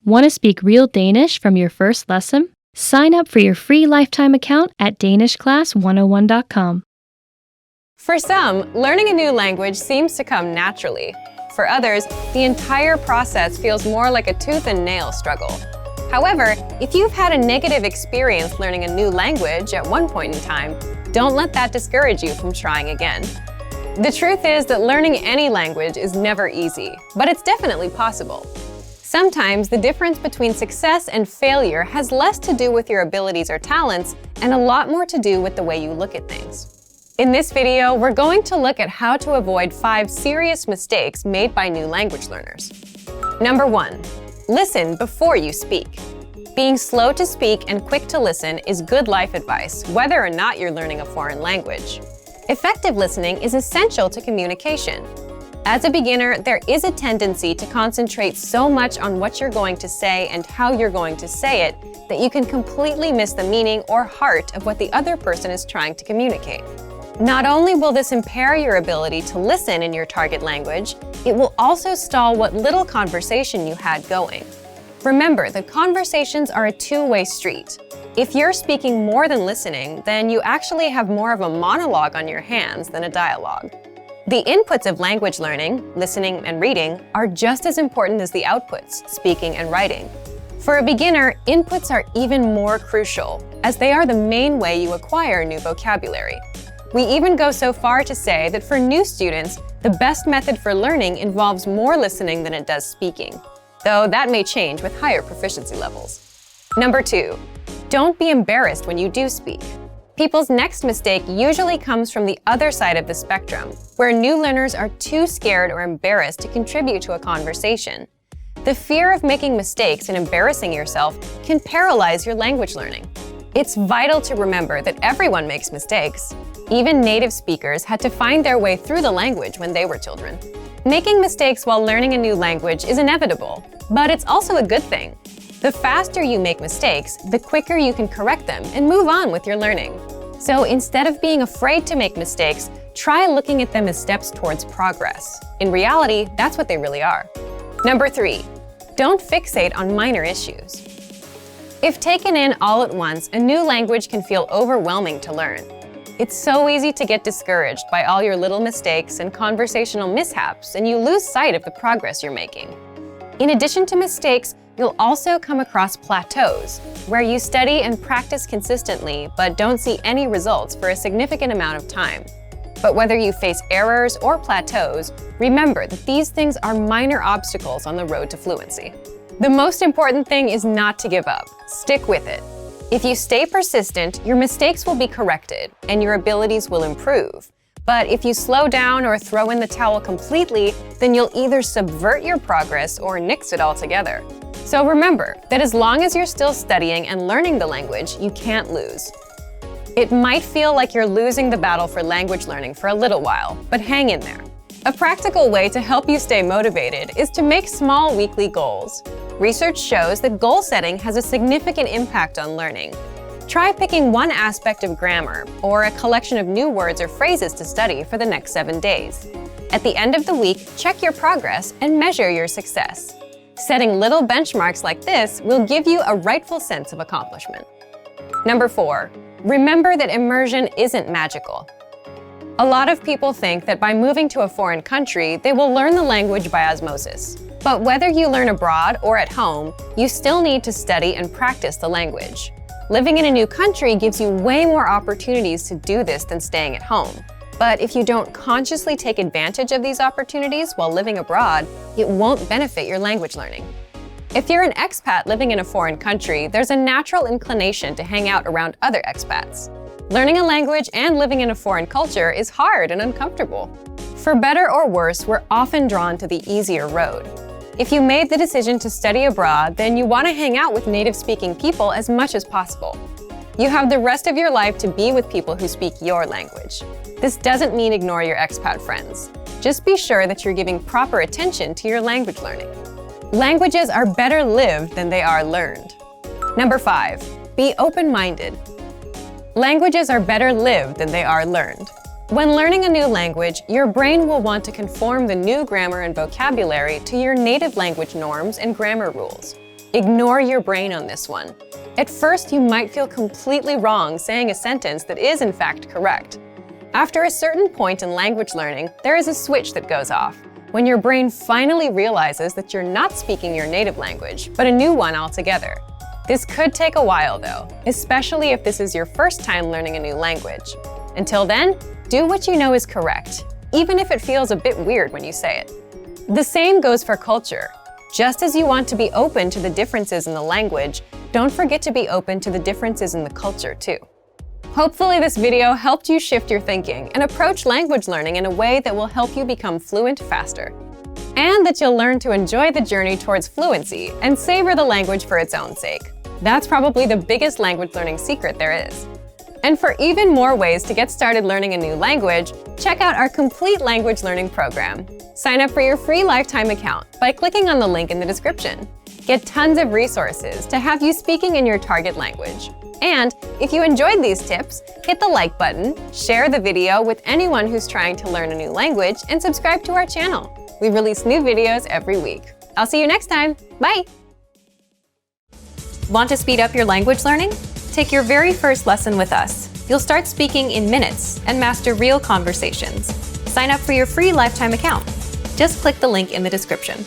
Want to speak real Danish from your first lesson? Sign up for your free lifetime account at danishclass101.com. For some, learning a new language seems to come naturally. For others, the entire process feels more like a tooth and nail struggle. However, if you've had a negative experience learning a new language at one point in time, don't let that discourage you from trying again. The truth is that learning any language is never easy, but it's definitely possible. Sometimes the difference between success and failure has less to do with your abilities or talents and a lot more to do with the way you look at things. In this video, we're going to look at how to avoid 5 serious mistakes made by new language learners. Number 1. Listen before you speak. Being slow to speak and quick to listen is good life advice, whether or not you're learning a foreign language. Effective listening is essential to communication. As a beginner, there is a tendency to concentrate so much on what you're going to say and how you're going to say it that you can completely miss the meaning or heart of what the other person is trying to communicate. Not only will this impair your ability to listen in your target language, it will also stall what little conversation you had going. Remember that conversations are a two-way street. If you're speaking more than listening, then you actually have more of a monologue on your hands than a dialogue. The inputs of language learning, listening and reading, are just as important as the outputs, speaking and writing. For a beginner, inputs are even more crucial, as they are the main way you acquire new vocabulary. We even go so far to say that for new students, the best method for learning involves more listening than it does speaking, though that may change with higher proficiency levels. Number 2. Don't be embarrassed when you do speak. People's next mistake usually comes from the other side of the spectrum, where new learners are too scared or embarrassed to contribute to a conversation. The fear of making mistakes and embarrassing yourself can paralyze your language learning. It's vital to remember that everyone makes mistakes. Even native speakers had to find their way through the language when they were children. Making mistakes while learning a new language is inevitable, but it's also a good thing. The faster you make mistakes, the quicker you can correct them and move on with your learning. So instead of being afraid to make mistakes, try looking at them as steps towards progress. In reality, that's what they really are. Number 3. Don't fixate on minor issues. If taken in all at once, a new language can feel overwhelming to learn. It's so easy to get discouraged by all your little mistakes and conversational mishaps, and you lose sight of the progress you're making. In addition to mistakes, you'll also come across plateaus, where you study and practice consistently but don't see any results for a significant amount of time. But whether you face errors or plateaus, remember that these things are minor obstacles on the road to fluency. The most important thing is not to give up. Stick with it. If you stay persistent, your mistakes will be corrected and your abilities will improve. But if you slow down or throw in the towel completely, then you'll either subvert your progress or nix it altogether. So remember that as long as you're still studying and learning the language, you can't lose. It might feel like you're losing the battle for language learning for a little while, but hang in there. A practical way to help you stay motivated is to make small weekly goals. Research shows that goal setting has a significant impact on learning. Try picking one aspect of grammar or a collection of new words or phrases to study for the next 7 days. At the end of the week, check your progress and measure your success. Setting little benchmarks like this will give you a rightful sense of accomplishment. Number 4. Remember that immersion isn't magical. A lot of people think that by moving to a foreign country, they will learn the language by osmosis. But whether you learn abroad or at home, you still need to study and practice the language. Living in a new country gives you way more opportunities to do this than staying at home. But if you don't consciously take advantage of these opportunities while living abroad, it won't benefit your language learning. If you're an expat living in a foreign country, there's a natural inclination to hang out around other expats. Learning a language and living in a foreign culture is hard and uncomfortable. For better or worse, we're often drawn to the easier road. If you made the decision to study abroad, then you want to hang out with native-speaking people as much as possible. You have the rest of your life to be with people who speak your language. This doesn't mean ignore your expat friends. Just be sure that you're giving proper attention to your language learning. Languages are better lived than they are learned. Number 5. Be open-minded. Languages are better lived than they are learned. When learning a new language, your brain will want to conform the new grammar and vocabulary to your native language norms and grammar rules. Ignore your brain on this one. At first, you might feel completely wrong saying a sentence that is in fact correct. After a certain point in language learning, there is a switch that goes off, when your brain finally realizes that you're not speaking your native language, but a new one altogether. This could take a while though, especially if this is your first time learning a new language. Until then, do what you know is correct, even if it feels a bit weird when you say it. The same goes for culture. Just as you want to be open to the differences in the language, don't forget to be open to the differences in the culture too. Hopefully this video helped you shift your thinking and approach language learning in a way that will help you become fluent faster. And that you'll learn to enjoy the journey towards fluency and savor the language for its own sake. That's probably the biggest language learning secret there is. And for even more ways to get started learning a new language, check out our complete language learning program. Sign up for your free lifetime account by clicking on the link in the description. Get tons of resources to have you speaking in your target language. And if you enjoyed these tips, hit the like button, share the video with anyone who's trying to learn a new language, and subscribe to our channel. We release new videos every week. I'll see you next time. Bye! Want to speed up your language learning? Take your very first lesson with us. You'll start speaking in minutes and master real conversations. Sign up for your free lifetime account. Just click the link in the description.